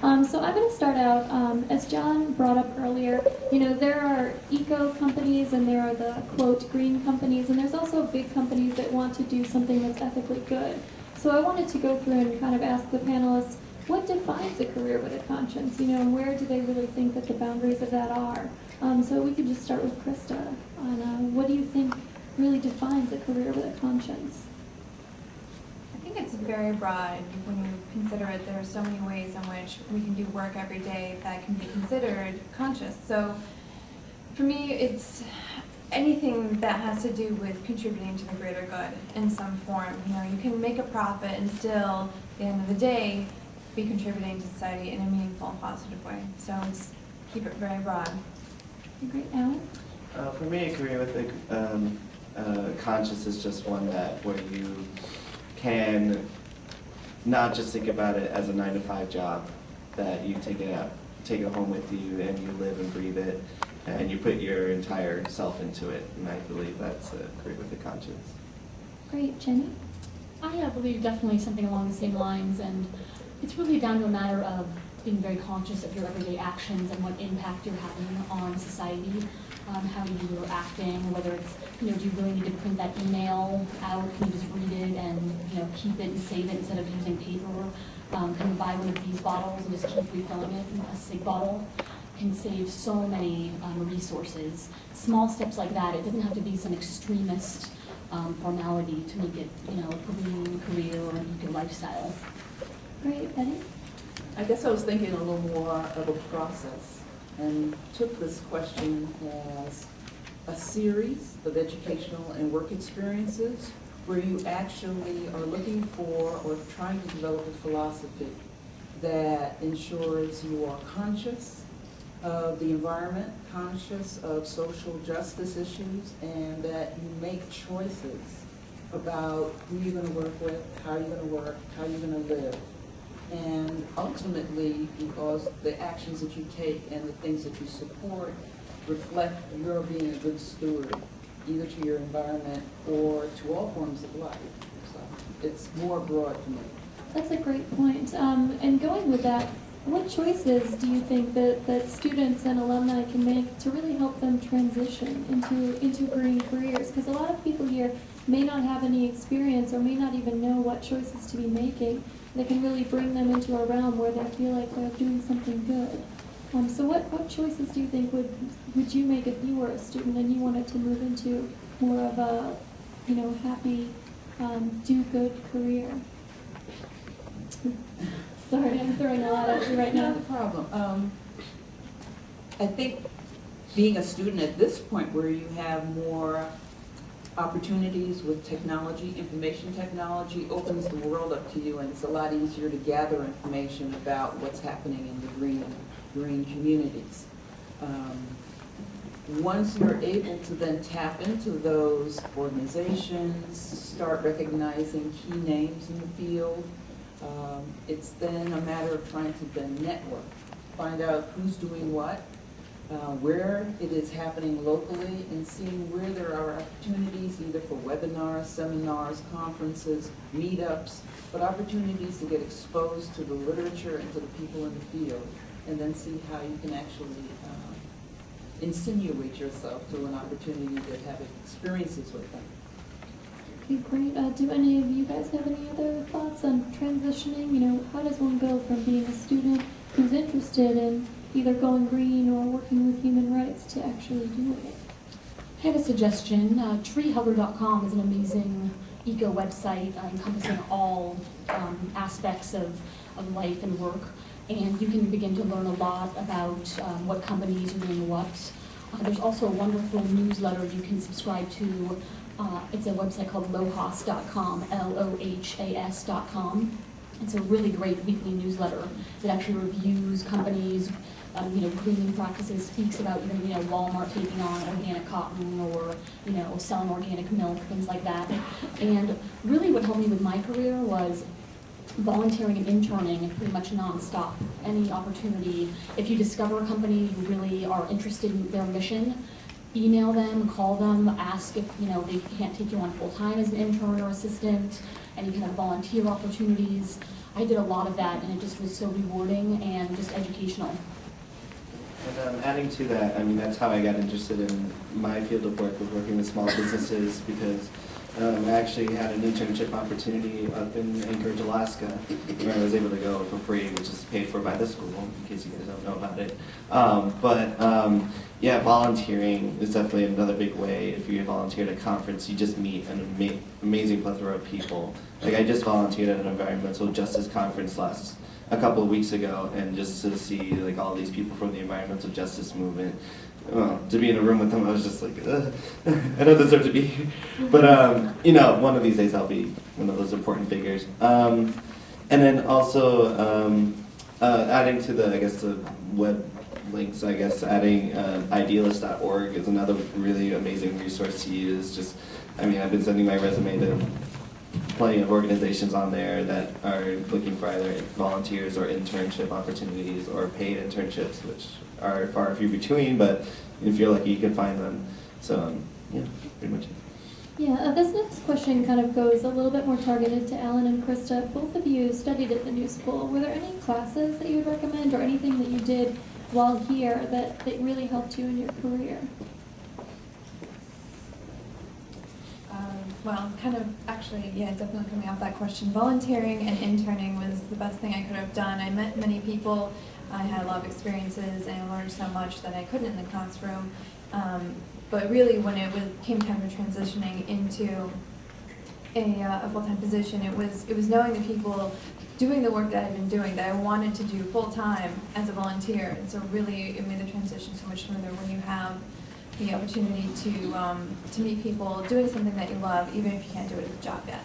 So I'm going to start out, as John brought up earlier, there are eco companies and there are the, quote, green companies, and there's also big companies that want to do something that's ethically good. So I wanted to go through and kind of ask the panelists, what defines a career with a conscience? And where do they really think that the boundaries of that are? So we could just start with Krysta on what do you think really defines a career with a conscience? I think it's very broad when you consider it. There are so many ways in which we can do work every day that can be considered conscious. So for me, it's anything that has to do with contributing to the greater good in some form. You can make a profit and still, at the end of the day, be contributing to society in a meaningful and positive way. So it's keep it very broad. Great, Alan? For me, a career with a conscience is just one where you can not just think about it as a 9-to-5 job, that you take it home with you and you live and breathe it and you put your entire self into it. And I believe that's a career with a conscience. Great, Jenny? I believe definitely something along the same lines, and it's really down to a matter of being very conscious of your everyday actions and what impact you're having on society. How you're acting, whether it's, do you really need to print that email out? Can you just read it and, keep it and save it instead of using paper? Can you buy one of these bottles and just keep refilling it in a SIG bottle? Can save so many resources. Small steps like that. It doesn't have to be some extremist formality to make it, a green career or an eco lifestyle. Great, Betty? I guess I was thinking a little more of a process, and took this question as a series of educational and work experiences where you actually are looking for or trying to develop a philosophy that ensures you are conscious of the environment, conscious of social justice issues, and that you make choices about who you're going to work with, how you're going to work, how you're going to live. And ultimately, because the actions that you take and the things that you support reflect your being a good steward, either to your environment or to all forms of life. So it's more broad to me. That's a great point. And going with that, what choices do you think that students and alumni can make to really help them transition into green careers? Because a lot of people here may not have any experience or may not even know what choices to be making that can really bring them into a realm where they feel like they're doing something good. So what choices do you think would you make if you were a student and you wanted to move into more of a happy do-good career? Sorry, I'm throwing a lot at you right now. Not a problem. I think being a student at this point where you have more opportunities with technology, information technology opens the world up to you, and it's a lot easier to gather information about what's happening in the green communities. Once you're able to then tap into those organizations, start recognizing key names in the field, it's then a matter of trying to then network, find out who's doing what, where it is happening locally, and seeing where there are opportunities either for webinars, seminars, conferences, meetups, but opportunities to get exposed to the literature and to the people in the field, and then see how you can actually insinuate yourself to an opportunity to have experiences with them. Okay, great. Do any of you guys have any other thoughts on transitioning? How does one go from being a student who's interested in either going green or working with human rights to actually doing it? I have a suggestion. Treehugger.com is an amazing eco website encompassing all aspects of life and work. And you can begin to learn a lot about what companies are doing what. There's also a wonderful newsletter you can subscribe to. It's a website called lohas.com, LOHAS.com. It's a really great weekly newsletter that actually reviews companies, greening practices, speaks about Walmart taking on organic cotton or selling organic milk, things like that. And really what helped me with my career was volunteering and interning pretty much nonstop. Any opportunity, if you discover a company you really are interested in their mission, email them, call them, ask if they can't take you on full time as an intern or assistant, any kind of volunteer opportunities. I did a lot of that, and it just was so rewarding and just educational. And adding to that, I mean, that's how I got interested in my field of work, with working with small businesses, because I actually had an internship opportunity up in Anchorage, Alaska, where I was able to go for free, which is paid for by the school, in case you guys don't know about it. Yeah, volunteering is definitely another big way. If you volunteer at a conference, you just meet an amazing plethora of people. Like, I just volunteered at an environmental justice conference a couple of weeks ago, and just to see like all these people from the environmental justice movement, to be in a room with them, I was just like, I don't deserve to be here. But you know, one of these days I'll be one of those important figures. And then also adding to the, I guess, the web links, I guess, adding idealist.org is another really amazing resource to use. Just, I mean, I've been sending my resume to plenty of organizations on there that are looking for either volunteers or internship opportunities or paid internships, which are far and few between, but if you're lucky, you can find them. So, yeah, pretty much it. Yeah, this next question kind of goes a little bit more targeted to Alan and Krysta. Both of you studied at the new school. Were there any classes that you would recommend, or anything that you did while here that really helped you in your career? Well, kind of, actually, yeah, definitely coming off that question. Volunteering and interning was the best thing I could have done. I met many people, I had a lot of experiences, and I learned so much that I couldn't in the classroom. But really, when it came time for transitioning into a full-time position, it was knowing the people doing the work that I've been doing that I wanted to do full-time as a volunteer. And so really, it made the transition so much smoother when you have the opportunity to meet people doing something that you love, even if you can't do it as a job yet.